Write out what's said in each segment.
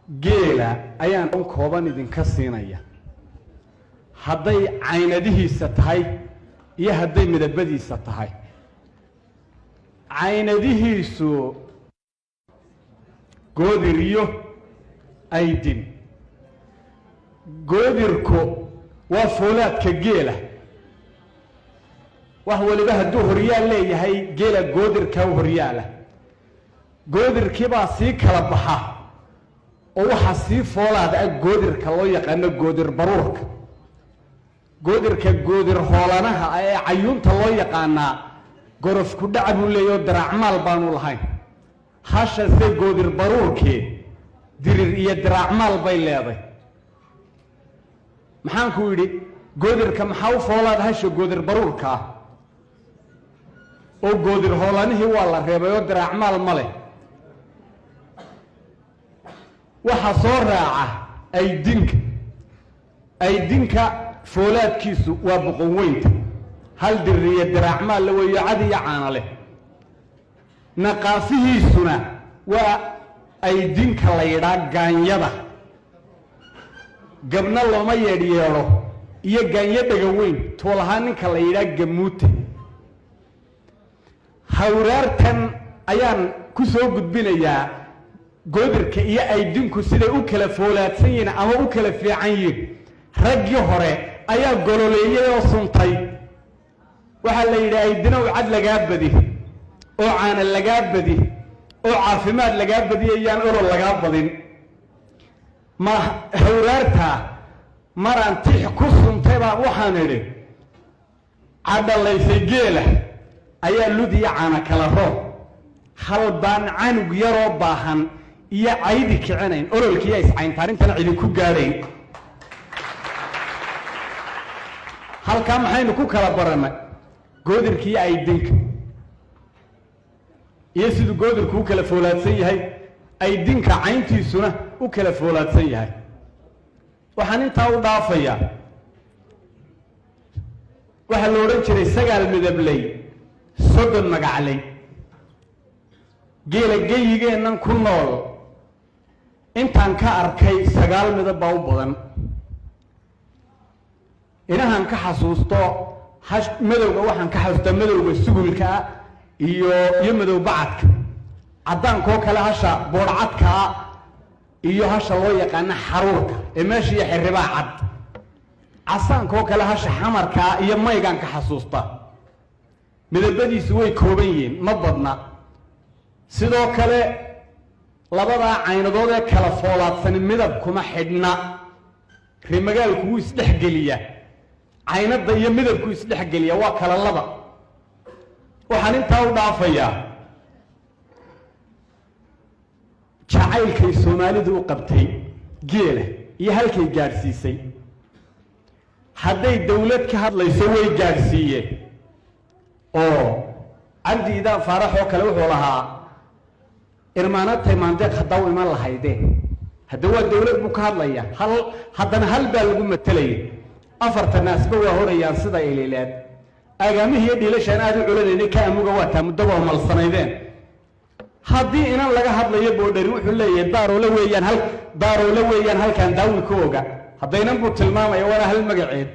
geela ayaan kooban idinka siinaya hadday caynadihiisa tahay iyo hadday midabadiisa tahay caynadihiisu goodir iyo aydin goodirku waa foolaadka geela wax waliba hadduu horyaal leeyahay geela goodirka horyaala goodirkii baa sii kala baxa oo waxa sii foolaad ah goodirka loo yaqaan goodir baruurka goodirka goodir hoolanaha ee cayuunta loo yaqaana gorof ku dhac buu leeyahay diracmaal baanu lahayn hasha se goodir baruurkii dirir iyo diracmaal bay leedahay maxaan ku yidhi goodirka maxaa u foolaad hasha goodir baruurka oo goodir hoolanihii waa la reebay oo diracmaal ma leh waxa soo raaca aydinka foolaadkiisu waa boqon weynta hal diriye diracmaal la weeyo cad iyo caana leh naqaafihiisuna waa aydinka la yidhaa gaanyada gabna looma yeedhyeedho iyo gaanyo dhaga weyn toolahaa ninka la yidhaa gamuute hawraartan ayaan ku soo gudbinayaa goodirka iyo aydinku siday u kala foolaadsan yihiin ama u kala fiican yihiin raggii hore ayaa gololeeyay oo suntay waxaa la yidhi aydinow cad lagaa badi oo caana lagaa badi oo caafimaad lagaa badiyayaan olol lagaa badin ma hawraarta maraan tix ku suntay baan waxaan idhi cadhalaysay geela ayaa lud iyo caana kala roob hal baan canug yaroo baahan iyo caydi kicinayn ololkiiya iscayntaarintan cidinku gaadhayn halkaa maxaynu ku kala barannay goodirkiiyo aydinka iyo siduu goodirku u kala foolaadsan yahay aydinka cayntiisuna u kala foolaadsan yahay waxaan intaa u dhaafayaa waxaa la odhan jiray 9 midabley 30 magacley geela geyigeennan ku nool intaan ka arkay 9 midab baa u badan inahan ka xasuusto madowga waxaan ka xasuustaa madowga sugulka iyo madow bacadka caddaankoo kale hasha boodhcadka iyo hasha loo yaqaana xaruurka ee meesha iyo xirribaa cad casaankoo kale hasha xamarka iyo maygaan ka xasuustaa midabadiisu way kooban yihiin ma badna sidoo kale labadaa caynadood ee kala foolaadsan midab kuma xidhna rimagaalku wuu isdhexgeliyaa caynada iyo midabku isdhexgeliya waa kala laba waxaan intaa u dhaafayaa jacaylkay soomaalidu u qabtay geela iyo halkay gaadhsiisay hadday dawlad ka hadlayso way gaadhsiiyeen oo cabdi idaan faarax oo kale wuxuu lahaa irmaanatay maandeeq haddaa u iman lahaydeen hadda waa dawlad buu ka hadlaya haddana hal baa lagu matalayay 4 naasba waa horayaan sida ilileed agaamihi iyo dhiilashaan aad u culanaynay ka amuga waa taa muddo waa malsanaydeen haddii inan laga hadlayo boodhari wuxuu leeyahay daaroole weeyaan halkaan daawi ku oga haddaynan buu tilmaamaya waana hal magaceed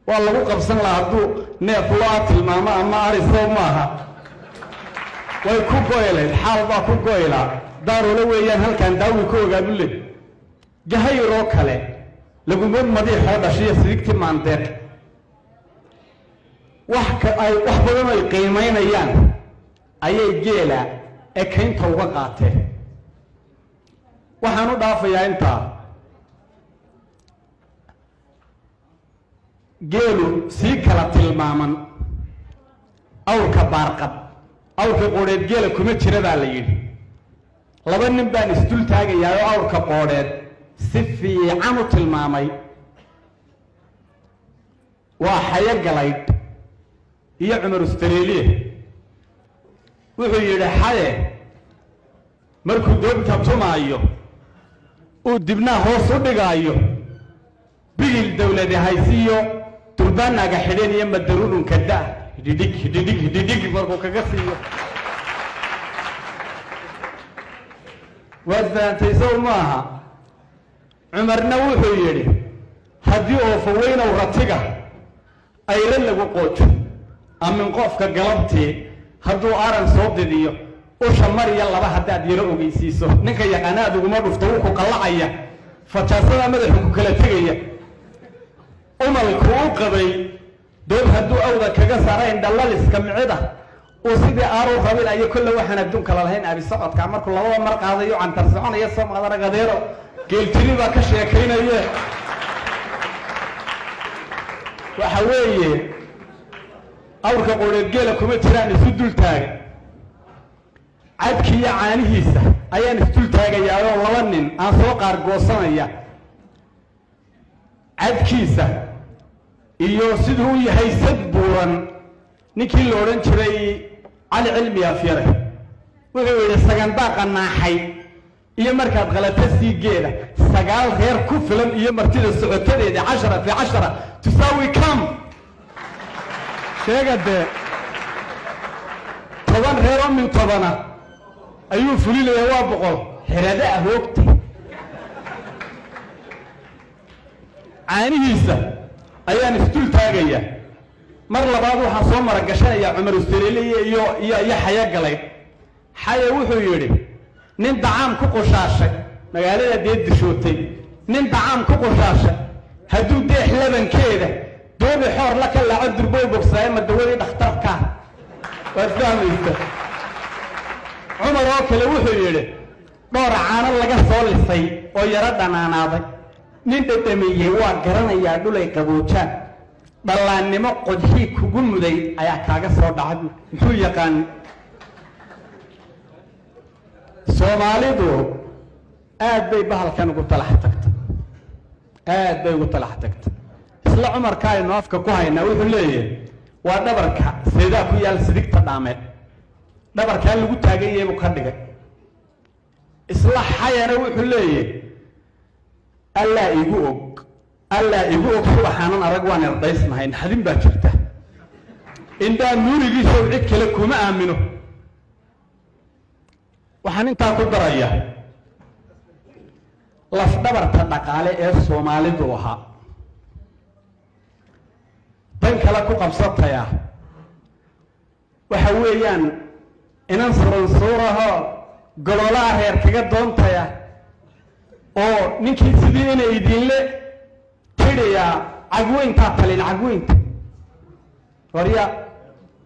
waa lagu qabsan lahaa hadduu neef loo tilmaamo ama arisow maaha way ku goyleed xaal baa ku goylaa daaroole weeyaan halkaan daawi ku ogaa buu leeyahay gahayroo kale laguma madiixoo dhashiya sidigti maandeeq wax badan ay qiimaynayaan ayay geela ekaynta uga qaateen waxaan u dhaafayaa intaa geelu sii kala tilmaaman awrka baarqab awrka qoodheed geela kuma jira baa la yidhi 2 nin baan isdul taagayaa oo awrka qoodheed si fiican u tilmaamay waa xayo galaydh iyo cumar ustareeliye wuxuu yidhi xaye markuu doobta tumaayo uu dibnaa hoos u dhigaayo bigil dawladi haysiyo durbaanaaga xidheen iyo madarudhunka da hidhidhig markuu kaga siiyo waad fahamtay sow maaha cumarna wuxuu yidhi haddii oo faweyna ratiga ayran lagu qoojo amin qofka galabtii hadduu aran soo didiyo usha mariya laba haddaad yaro ogeysiiso ninka yaqaanaad uguma dhufto wuu ku qallacaya fajaasada madaxu ku kala tegaya umalku u qabay dood hadduu awda kaga saarayn dhallaliska micida uu sidii aaruu rabinayo kolle waxaan adduunka lalahayn abi socodka markuu labada mar qaadayo cantar soconaya soo maqdaragadeero geeltiri baa ka sheekaynaye waxa weeye awrka qoreed geela kuma jiraan isu dul taaga cadkiiyo caanihiisa ayaan isdul taagayaa oo laba nin aan soo qaargoosanaya cadkiisa iyo siduu u yahay sad buuran ninkii la odhan jiray cali cilmi afyare wuxuu yidhi sagandaaqa naaxay iyo markaad qalata sii geeda 9 reer ku filan iyo martida socotadeeda 10 في 10 تساوي كم sheegade 10 reer min 10 ayuu fulilaya waa 100 xirada ahoogta caanihiisa ayaan isdul taagaya mar labaad waxa soo mara gashanaya Umar Usreeliye iyo xaya galay xaya wuxuu yiri nin dacaam ku qoshaashay magaalada deedishootay nin dacaam ku qoshaashay haduu deex labankeeda doobi xoor la kala durbo bogsaay ma dawadi dhakhtarka warfaamaysta Umar oo kale wuxuu yiri door caano laga soo lisay oo yara dhanaanaaday nin dhadhamiyay waa garanaya dhulay qaboojaan dhallaannimo qodxii kugu muday ayaa kaaga soo dhacay muxuu yaqaan Soomaalidu aad bay bahalkan ugu talax tagtay isla Umar kaay noofka ku hayna wuxuu leeyahay waa dhabarka seeda ku yaal sidigta dhaameed dhabarka lagu taagay ee ka dhigay isla xayana wuxuu leeyahay alla igu og subxaanan arag waan ardaysnahay xadin baa jirta inda nuurigiisa cid kale kuma aamino waxaan inta ku daraya laf dhabarta dhaqaale ee Soomaalidu waxa tan kala ku qabsataya waxa weeyaan inaan sooraha gololaha reer kaga doontaya oo ninkii sidii inay idinle tiriya cagweynta talin cagweynta wariya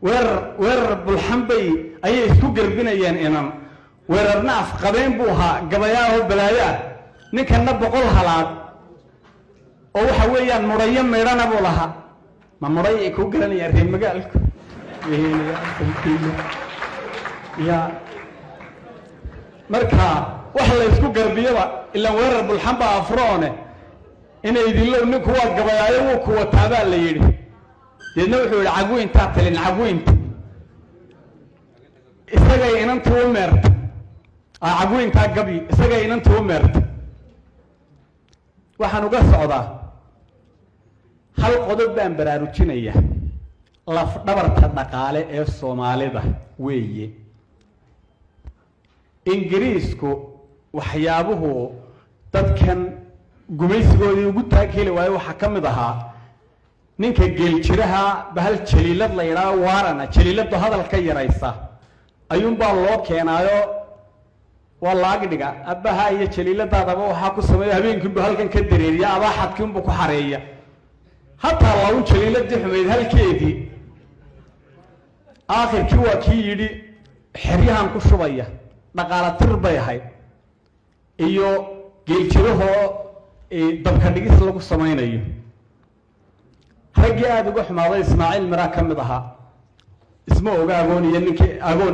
weer bulxambay ay isku garbinayeen inaan weerarna afqabeen buu ahaa gabayaaho balaaya ninkana 100 halaad oo waxa weeyaan murayo meedhana buu lahaa ma muray ku garanaya reer magaalku ya marka waxa la isku garbiyaba ila weerar bulxamba afroone inay idinlo ninku waa gabayaayo uu ku wataaba la yiri deedna wuxuu yiri cagweynta talin cagweynta isaga inantu u meerta cagweynta gabi isaga inantu u meerta waxaan uga socdaa hal qodob baan baraarujinaya laf dhabarta dhaqaale ee Soomaalida weeye Ingiriisku waxyaabuhu dadkan gumaysigoodii ugu taageli waayo waxa kamid ahaa ninka geel jiraha bahal jaliilad la yiraahdo waarana jaliiladu hadalka yaraysa ayuun baa loo keenaayo waa laag dhiga abaha iyo jaliiladaadaba waxa ku sameeyay habeenkii halkan ka dareeriya abaxadkii uu ku xareeya hatta law jaliiladii xumeed halkeedii aakhirkii waa kii yiri xiriyahan ku shubaya dhaqaale tir bay ahayd iyo geel jiraho dabka dhigis lagu sameeynayo ragii aad uga xumaaday Ismaaciil Mira kamid aha isma oga agoon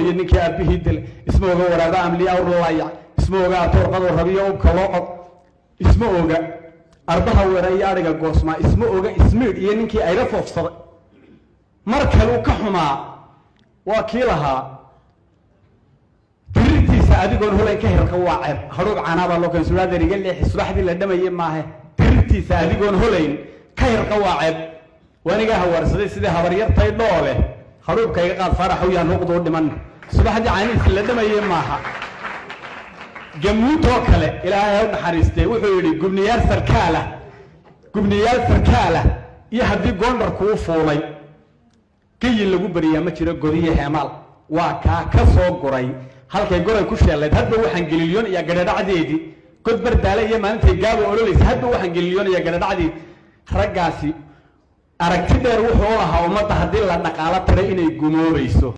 iyo ninkii aabihii dil isma oga waraaba amliya urlaya isma oga torqado rabiyo oo kala isma oga arbaha weeray ariga goosma isma oga ismiid iyo ninkii ay rafoofsaday marka uu ka xumaa waa kii lahaa tirtiisa adigoon hulay ka hirqa waacib haruub canaaba loo kan suuladariga leex subaxdii la dhamayay maahe tirtiisa adigoon hulayn ka hirqa waacib waniga hawarsaday sida habaryartay dhoole haruubkayga qaad farax u yahay noqdo dhiman subaxdii caaniis la dhamayay maaha جموتو كله إلى هون حريستي وحولي قبنيار سركالة يهدي قندر كوفولي كي اللي قبريا ما ترى قضية همال وكا كسو قري هل كي قري كوشي اللي هدو وحن قليليون يا قرد عديدي كنت بردالي ما أنت جابوا قولوا لي هدو وحن قليليون يا قرد عديد رجاسي أركتدر وحولها وما تهدي لنا قالت رأيني جمهوريسو